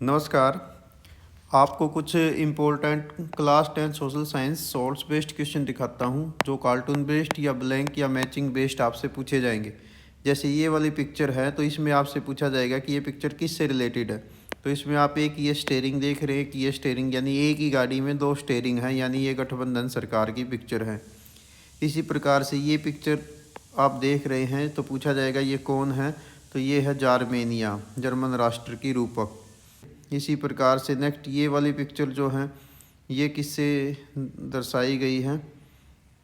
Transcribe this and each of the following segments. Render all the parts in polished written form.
नमस्कार। आपको कुछ important class 10 social science source based question दिखाता हूँ जो कार्टून बेस्ड या ब्लैंक या मैचिंग बेस्ड आपसे पूछे जाएंगे। जैसे ये वाली पिक्चर है तो इसमें आपसे पूछा जाएगा कि ये पिक्चर किससे रिलेटेड है। तो इसमें आप एक ये स्टेयरिंग देख रहे हैं कि ये स्टेयरिंग यानी एक ही गाड़ी में दो स्टेयरिंग है, यानी ये गठबंधन सरकार की पिक्चर है। इसी प्रकार से ये पिक्चर आप देख रहे हैं तो पूछा जाएगा ये कौन है, तो ये है जार्मेनिया, जर्मन राष्ट्र की रूपक। इसी प्रकार से नेक्स्ट ये वाली पिक्चर जो है ये किससे दर्शाई गई है,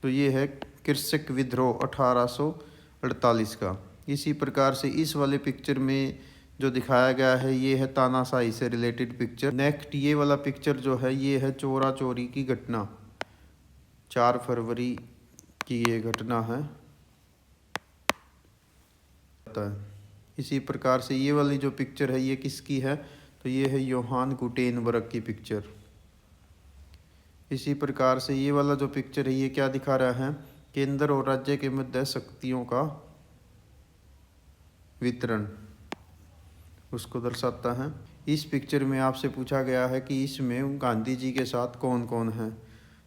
तो ये है कृषक विद्रोह 1848 का। इसी प्रकार से इस वाले पिक्चर में जो दिखाया गया है ये है तानाशाही से रिलेटेड पिक्चर। नेक्स्ट ये वाला पिक्चर जो है ये है चोरा चोरी की घटना, 4 फरवरी की ये घटना है। इसी प्रकार से ये वाली जो पिक्चर है ये किसकी है, तो ये है योहान गुटेनबर्ग की पिक्चर। इसी प्रकार से ये वाला जो पिक्चर है ये क्या दिखा रहा है, केंद्र और राज्य के मध्य शक्तियों का वितरण उसको दर्शाता है। इस पिक्चर में आपसे पूछा गया है कि इसमें गांधी जी के साथ कौन कौन है,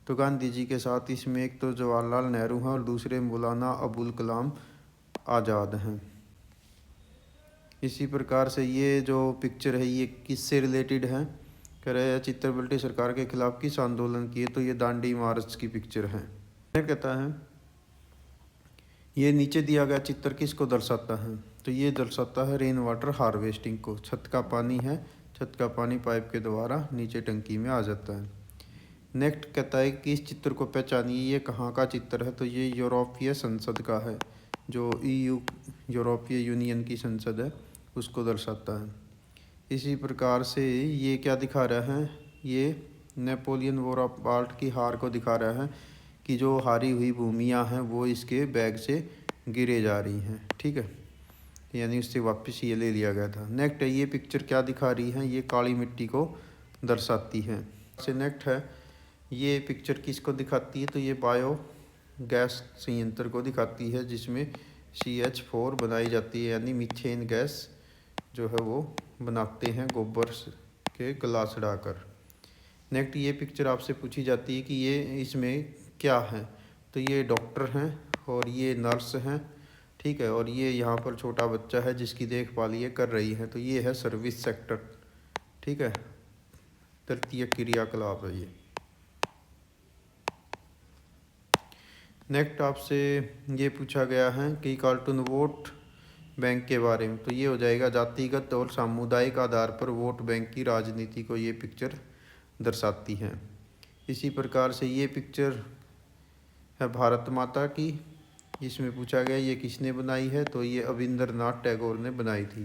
तो गांधी जी के साथ इसमें एक तो जवाहरलाल नेहरू हैं और दूसरे मौलाना अबुल कलाम आज़ाद हैं। इसी प्रकार से ये जो पिक्चर है ये किससे रिलेटेड है, कह रहे हैं चित्रबल्टी सरकार के खिलाफ किस आंदोलन की है, तो ये दांडी मार्च की पिक्चर है। क्या कहता है ये नीचे दिया गया चित्र किसको दर्शाता है, तो ये दर्शाता है रेन वाटर हार्वेस्टिंग को। छत का पानी है, छत का पानी पाइप के द्वारा नीचे टंकी में आ जाता है। नेक्स्ट कहता है कि इस चित्र को पहचानिए, ये कहाँ का चित्र है, तो ये यूरोपीय संसद का है, जो EU यूरोपीय यूनियन की संसद है उसको दर्शाता है। इसी प्रकार से ये क्या दिखा रहा है, ये नेपोलियन बोनापार्ट की हार को दिखा रहा है कि जो हारी हुई भूमियाँ हैं वो इसके बैग से गिरे जा रही हैं, ठीक है, यानी उससे वापस ये ले लिया गया था। नेक्स्ट है ये पिक्चर क्या दिखा रही है, ये काली मिट्टी को दर्शाती है। से नेक्स्ट है ये पिक्चर किसको दिखाती है, तो ये बायो गैस संयंत्र को दिखाती है जिसमें CH4 बनाई जाती है, यानी मीथेन गैस जो है वो बनाते हैं गोबर के गला चढ़ाकर। नेक्स्ट ये पिक्चर आपसे पूछी जाती है कि ये इसमें क्या है, तो ये डॉक्टर हैं और ये नर्स हैं, ठीक है, और ये यहाँ पर छोटा बच्चा है जिसकी देखभाल ये कर रही है, तो ये है सर्विस सेक्टर, ठीक है, तृतीय क्रियाकलाप है ये। नेक्स्ट आपसे ये पूछा गया है कि कार्टून वोट बैंक के बारे में, तो ये हो जाएगा जातिगत और सामुदायिक आधार पर वोट बैंक की राजनीति को ये पिक्चर दर्शाती है। इसी प्रकार से ये पिक्चर है भारत माता की, इसमें पूछा गया ये किसने बनाई है, तो ये अविंद्रनाथ टैगोर ने बनाई थी।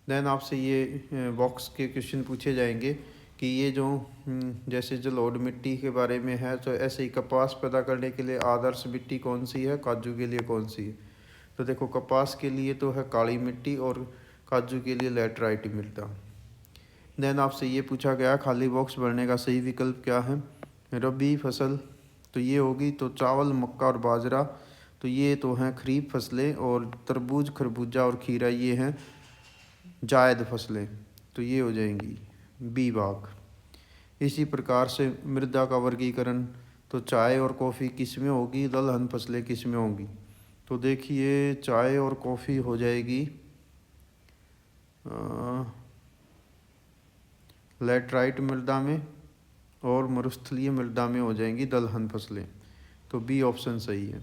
देन आपसे ये बॉक्स के क्वेश्चन पूछे जाएंगे कि ये जो जैसे जलोढ़ मिट्टी के बारे में है, तो ऐसे ही कपास पैदा करने के लिए आदर्श मिट्टी कौन सी है, काजू के लिए कौन सी है, तो देखो कपास के लिए तो है काली मिट्टी और काजू के लिए लैटराइट मिलता। देन आपसे ये पूछा गया खाली बॉक्स भरने का सही विकल्प क्या है, रबी फसल तो ये होगी, तो चावल मक्का और बाजरा तो ये तो हैं खरीफ फसलें, और तरबूज खरबूजा और खीरा ये हैं जायद फसलें, तो ये हो जाएंगी बी भाग। इसी प्रकार से मृदा का वर्गीकरण, तो चाय और कॉफ़ी किस में होगी, दलहन फसलें किस में होंगी, तो देखिए चाय और कॉफ़ी हो जाएगी लैटराइट मृदा में, और मरुस्थलीय मृदा में हो जाएंगी दलहन फसलें, तो बी ऑप्शन सही है।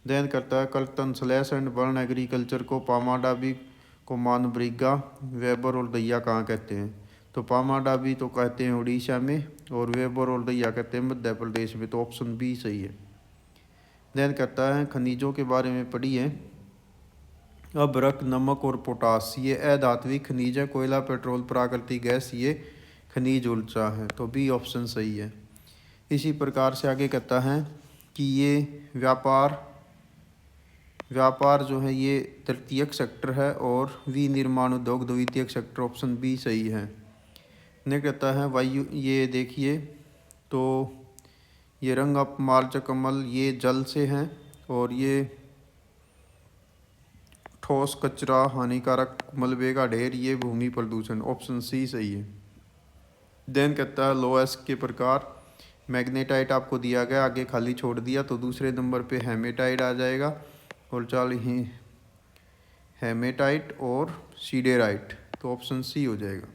देन करता है कर्तन स्लैश एंड बर्न एग्रीकल्चर को पामाडाबी को मानब्रिगा वेबर और दैया कहाँ कहते हैं, तो पामाडाबी तो कहते हैं उड़ीसा में, और वेबर और दैया कहते हैं मध्य प्रदेश में, तो ऑप्शन बी सही है। देन कहता है खनिजों के बारे में पढ़िए, अभ्रक नमक और पोटास ये अधात्विक खनिज है, कोयला पेट्रोल प्राकृतिक गैस ये खनिज ऊर्जा है, तो बी ऑप्शन सही है। इसी प्रकार से आगे कहता है कि ये व्यापार जो है ये तृतीयक सेक्टर है, और विनिर्माण उद्योग द्वितीयक सेक्टर, ऑप्शन बी सही है। ने कहता है वायु, ये देखिए तो ये रंग अपमार्जक कमल ये जल से हैं, और ये ठोस कचरा, हानिकारक मलबे का ढेर, ये भूमि प्रदूषण। ऑप्शन सी सही है। देन कहता है लोएस के प्रकार। मैग्नेटाइट आपको दिया गया, आगे खाली छोड़ दिया, तो दूसरे नंबर पे हेमेटाइट आ जाएगा, और चाल ही हेमेटाइट और सीडेराइट, तो ऑप्शन सी हो जाएगा।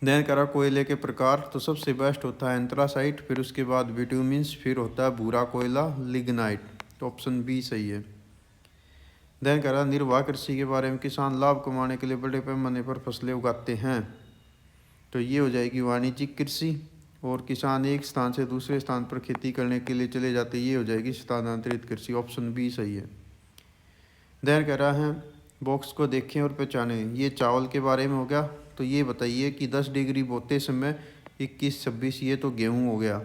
देन करा कोयले के प्रकार, तो सबसे बेस्ट होता है एंथ्रासाइट, फिर उसके बाद बिटुमिन्स, फिर होता है भूरा कोयला, लिग्नाइट, तो ऑप्शन बी सही है। देन करा निर्वाह कृषि के बारे में, किसान लाभ कमाने के लिए बड़े पैमाने पर फसलें उगाते हैं, तो ये हो जाएगी वाणिज्यिक कृषि। और किसान एक स्थान से दूसरे स्थान पर खेती करने के लिए चले जाते, ये हो जाएगी स्थानांतरित कृषि, ऑप्शन बी सही है। देन कह रहा है बॉक्स को देखें और पहचानें, ये चावल के बारे में हो गया, तो ये बताइए कि 10 डिग्री बोते समय 21, 26, ये तो गेहूँ हो गया,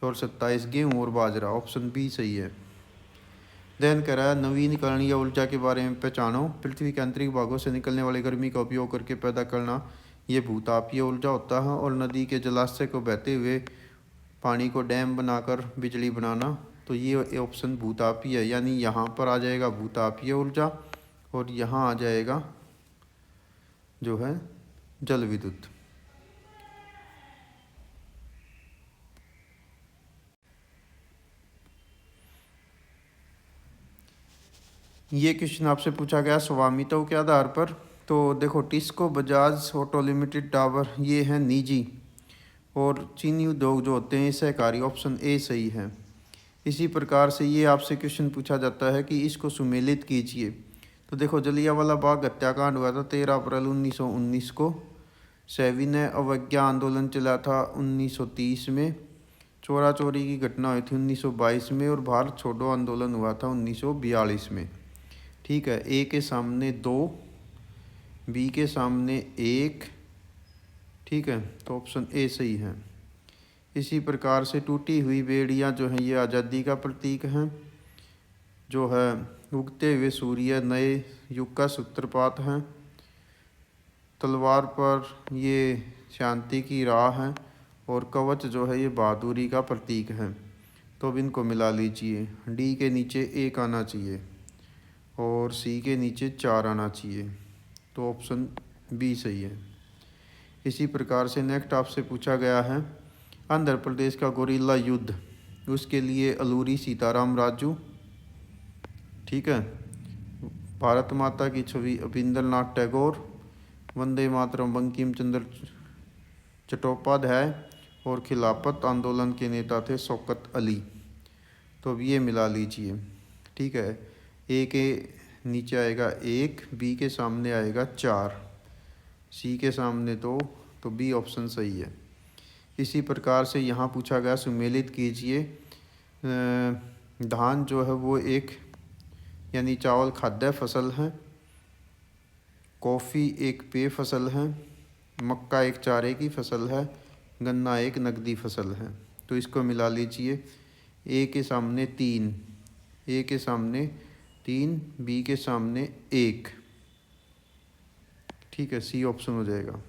और 27 गेहूँ और बाजरा, ऑप्शन बी सही है। देन कह रहा है नवीनकरणीय ऊर्जा के बारे में पहचानो, पृथ्वी के आंतरिक भागों से निकलने वाली गर्मी का उपयोग करके पैदा करना, ये भूतापीय ऊर्जा होता है, और नदी के जलाशय को बहते हुए पानी को डैम बनाकर बिजली बनाना, तो ये ऑप्शन भूतापीय है, यानी यहाँ पर आ जाएगा भूतापीय ऊर्जा, और यहाँ आ जाएगा जो है जल विद्युत। ये क्वेश्चन आपसे पूछा गया स्वामित्व के आधार पर, तो देखो टिस्को, बजाज ऑटो लिमिटेड, डाबर, ये हैं निजी, और चीनी उद्योग जो होते हैं सहकारी, ऑप्शन ए सही है। इसी प्रकार से ये आपसे क्वेश्चन पूछा जाता है कि इसको सुमेलित कीजिए, तो देखो जलियांवाला बाग हत्याकांड हुआ था 13 अप्रैल 1919 को, सविनय अवज्ञा आंदोलन चला था 1930 में, चोरा चोरी की घटना हुई थी 1922 में, और भारत छोड़ो आंदोलन हुआ था 1942 में। ठीक है, ए के सामने 2, बी के सामने 1, ठीक है, तो ऑप्शन ए सही है। इसी प्रकार से टूटी हुई बेड़ियाँ जो हैं ये आज़ादी का प्रतीक हैं, जो है उगते हुए सूर्य नए युग का सूत्रपात हैं, तलवार पर ये शांति की राह है, और कवच जो है ये बहादुरी का प्रतीक है, तो अब इनको मिला लीजिए। डी के नीचे 1 आना चाहिए, और सी के नीचे 4 आना चाहिए, तो ऑप्शन बी सही है। इसी प्रकार से नेक्स्ट आपसे पूछा गया है आंध्र प्रदेश का गोरिल्ला युद्ध, उसके लिए अलूरी सीताराम राजू, ठीक है, भारत माता की छवि रविंद्रनाथ टैगोर, वंदे मातरम बंकिम चंद्र चट्टोपाध्याय, और खिलाफत आंदोलन के नेता थे शौकत अली, तो अब ये मिला लीजिए। ठीक है, ए के नीचे आएगा 1, बी के सामने आएगा 4, सी के सामने 2, तो बी ऑप्शन सही है। इसी प्रकार से यहाँ पूछा गया सुमेलित कीजिए, धान जो है वो एक यानी चावल खाद्य फसल है, कॉफ़ी एक पेय फसल है, मक्का एक चारे की फसल है, गन्ना एक नकदी फसल है, तो इसको मिला लीजिए। ए के सामने 3, ए के सामने 3, बी के सामने 1, ठीक है, सी ऑप्शन हो जाएगा।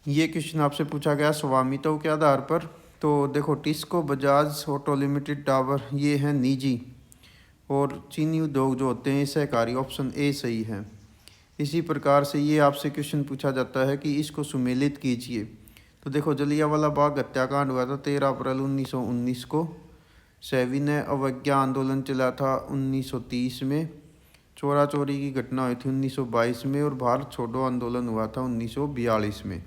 ये क्वेश्चन आपसे पूछा गया स्वामित्व के आधार पर, तो देखो टिस्को, बजाज ऑटो लिमिटेड, डाबर, ये हैं निजी, और चीनी उद्योग जो होते हैं सहकारी, ऑप्शन ए सही है। इसी प्रकार से ये आपसे क्वेश्चन पूछा जाता है कि इसको सुमेलित कीजिए, तो देखो जलियांवाला बाग हत्याकांड हुआ था 13 अप्रैल 1919 को, सविनय अवज्ञा आंदोलन चला था 1930 में, चोरा चोरी की घटना हुई थी 1922 में, और भारत छोड़ो आंदोलन हुआ था 1942 में।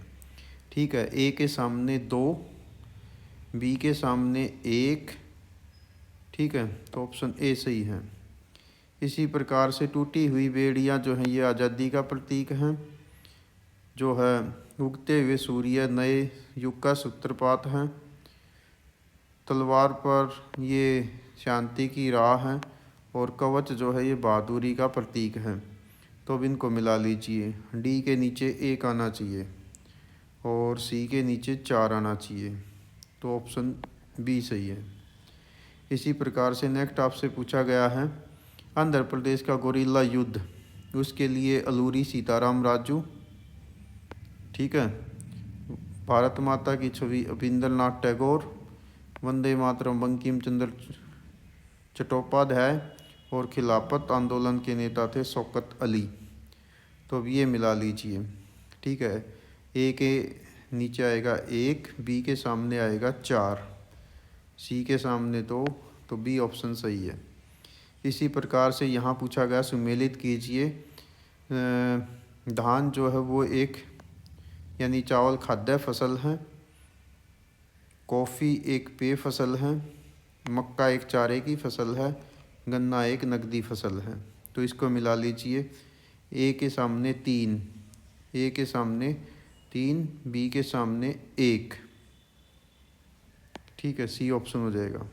ठीक है, ए के सामने 2, बी के सामने 1, ठीक है, तो ऑप्शन ए सही है। इसी प्रकार से टूटी हुई बेड़ियाँ जो हैं ये आज़ादी का प्रतीक हैं, जो है उगते हुए सूर्य नए युग का सूत्रपात हैं, तलवार पर ये शांति की राह है, और कवच जो है ये बहादुरी का प्रतीक है, तो अब इनको मिला लीजिए। डी के नीचे 1 आना चाहिए, और सी के नीचे 4 आना चाहिए, तो ऑप्शन बी सही है। इसी प्रकार से नेक्स्ट आपसे पूछा गया है आंध्र प्रदेश का गोरिल्ला युद्ध, उसके लिए अलूरी सीताराम राजू, ठीक है, भारत माता की छवि रविंद्रनाथ टैगोर, वंदे मातरम बंकिम चंद्र चट्टोपाध्याय, और खिलाफत आंदोलन के नेता थे शौकत अली। तो अब ये मिला लीजिए, ठीक है। ए के नीचे आएगा 1, बी के सामने आएगा 4, सी के सामने 2, तो बी ऑप्शन सही है। इसी प्रकार से यहाँ पूछा गया सुमेलित कीजिए, धान जो है वो एक यानी चावल खाद्य फसल है, कॉफ़ी एक पेय फसल है, मक्का एक चारे की फसल है, गन्ना एक नकदी फसल है। तो इसको मिला लीजिए, ए के सामने 3, ए के सामने 3, बी के सामने 1, ठीक है, सी ऑप्शन हो जाएगा।